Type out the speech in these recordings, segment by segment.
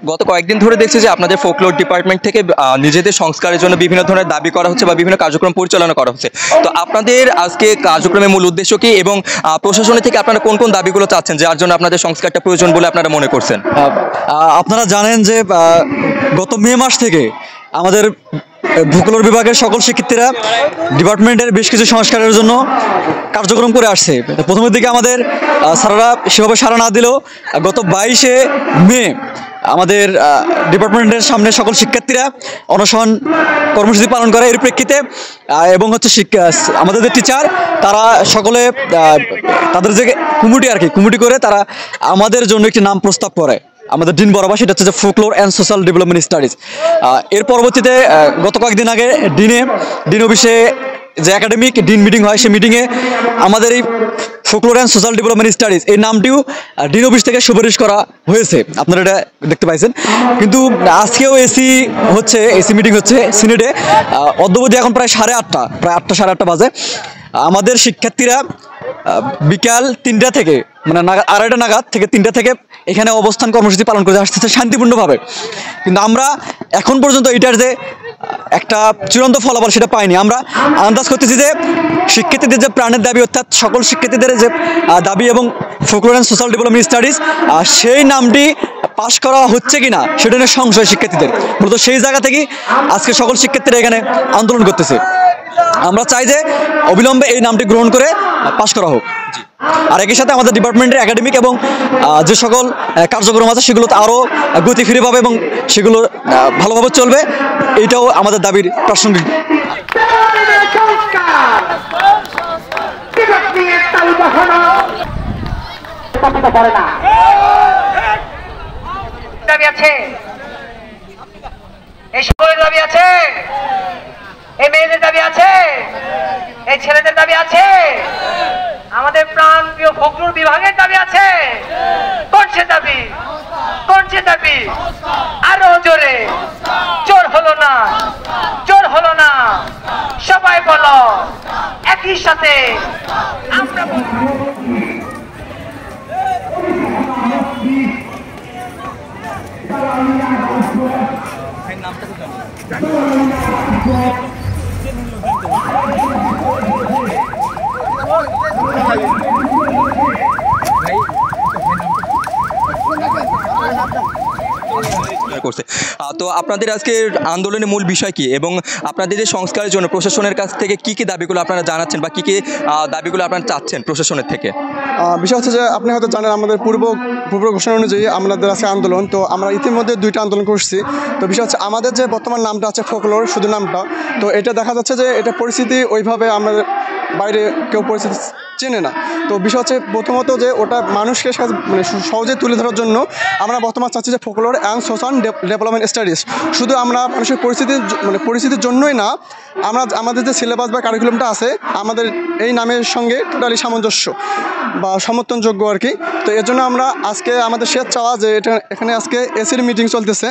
গত কয়েকদিন ধরে দেখছি যে আপনাদের ফোকলোর ডিপার্টমেন্ট থেকে নিজেদের সংস্কারের জন্য বিভিন্ন ধরনের দাবি করা হচ্ছে বা বিভিন্ন কার্যক্রম পরিচালনা করা হচ্ছে। তো আপনাদের আজকে কার্যক্রমের মূল উদ্দেশ্য কি এবং প্রশাসনের থেকে আপনারা কোন কোন দাবিগুলো চাচ্ছেন যার জন্য আপনাদের সংস্কারটা প্রয়োজন বলে আপনারা মনে করছেন? আপনারা জানেন যে গত মে মাস থেকে আমাদের ভূগোল বিভাগের সকল শিক্ষার্থীরা ডিপার্টমেন্টের বেশ কিছু সংস্কারের জন্য কার্যক্রম করে আসছে। প্রথমের দিকে আমাদের স্যাররা সেভাবে সাড়া না দিলেও গত 22শে মে আমাদের ডিপার্টমেন্টের সামনে সকল শিক্ষার্থীরা অনশন কর্মসূচি পালন করে। এর প্রেক্ষিতে এবং হচ্ছে আমাদের যে টিচার তারা সকলে তাদের যে কমিটি করে তারা আমাদের জন্য একটি নাম প্রস্তাব করে আমাদের ডিন বরাবর, সেটা হচ্ছে যে folklore and social development studies. এর পরবর্তীতে গত কয়েকদিন আগে ডিন অফিসে যে একাডেমিক ডিন মিটিং হয়, সেই মিটিংয়ে আমাদের এই folklore and social development studies এই নামটিও ডিন অফিস থেকে সুপারিশ করা হয়েছে, আপনারা এটা দেখতে পাইছেন। কিন্তু আজকেও এসি মিটিং হচ্ছে সিনেটে, অদ্যবধি এখন প্রায় 8:30 সাড়ে 8টা বাজে। আমাদের শিক্ষার্থীরা বিকাল 3টা থেকে মানে 2:30 নাগাদ থেকে 3টা থেকে এখানে অবস্থান কর্মসূচি পালন করে আসতেছে শান্তিপূর্ণভাবে। কিন্তু আমরা এখন পর্যন্ত এটার যে একটা চূড়ান্ত ফলাফল সেটা পাইনি। আমরা আন্দাজ করতেছি যে শিক্ষার্থীদের যে প্রাণের দাবি, অর্থাৎ সকল শিক্ষার্থীদের যে দাবি এবং folklore and social development studies সেই নামটি পাশ করা হচ্ছে কিনা সেটা নিয়ে সংশয় শিক্ষার্থীদের। মূলত সেই জায়গা থেকেই আজকে সকল শিক্ষার্থীরা এখানে আন্দোলন করতেছে। আমরা চাই যে অবিলম্বে এই নামটি গ্রহণ করে পাশ করা হোক। আর একই সাথে আমাদের ডিপার্টমেন্টের একাডেমিক এবং যে সকল কার্যক্রম আছে সেগুলোতে আরও গতি ফিরে পাবে এবং সেগুলো ভালোভাবে চলবে, এইটাও আমাদের দাবির প্রাসঙ্গিক। এই মেয়েদের দাবি আছে, এই ছেলেদের দাবি আছে, আমাদের প্রাণ প্রিয় ফোকলোর বিভাগের দাবি আছে। কোন সে দাবি আরো জোরে, জোর হলো না সবাই বলো একই সাথে আমরা করছে। তো আপনাদের আজকে আন্দোলনের মূল বিষয় কি এবং আপনাদের যে সংস্কারের জন্য প্রশাসনের কাছ থেকে কি কি দাবিগুলো আপনারা জানাচ্ছেন বা কি কি দাবিগুলো আপনারা চাচ্ছেন প্রশাসনের থেকে? বিষয় হচ্ছে যে আপনি হয়তো জানেন আমাদের পূর্ব ঘোষণা অনুযায়ী আমাদের আজকে আন্দোলন, তো আমরা ইতিমধ্যে 2টা আন্দোলন করছি। তো বিষয় হচ্ছে আমাদের যে বর্তমান নামটা আছে ফোকলোর, শুধু নামটা, তো এটা দেখা যাচ্ছে যে এটা পরিস্থিতি ওইভাবে আমাদের বাইরে কেউ পরিস্থিতি চেনে না। তো বিষয় হচ্ছে প্রথমত যে ওটা মানুষকে মানে সহজে তুলে ধরার জন্য আমরা বর্তমান চাচ্ছি যে folklore and social development studies. শুধু আমরা মানুষের পরিস্থিতির জন্যই না, আমরা আমাদের যে সিলেবাস বা কারিকুলামটা আছে আমাদের এই নামের সঙ্গে টোটালি সামঞ্জস্য বা সমর্থনযোগ্য আর কি। তো এর জন্য আমরা আজকে আমাদের শেষ চাওয়া যে এখানে আজকে এসির মিটিং চলতেছে।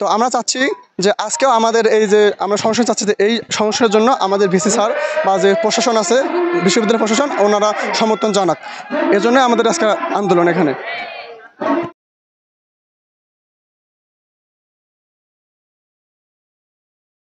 তো আমরা চাচ্ছি যে আজকেও আমাদের এই যে আমরা সমস্যা চাচ্ছি যে এই সমস্যার জন্য আমাদের ভিসি স্যার বা যে প্রশাসন আছে বিশ্ববিদ্যালয় প্রশাসন ওনারা সমর্থন জানাক। এজন্য আমাদের আজকে আন্দোলন এখানে।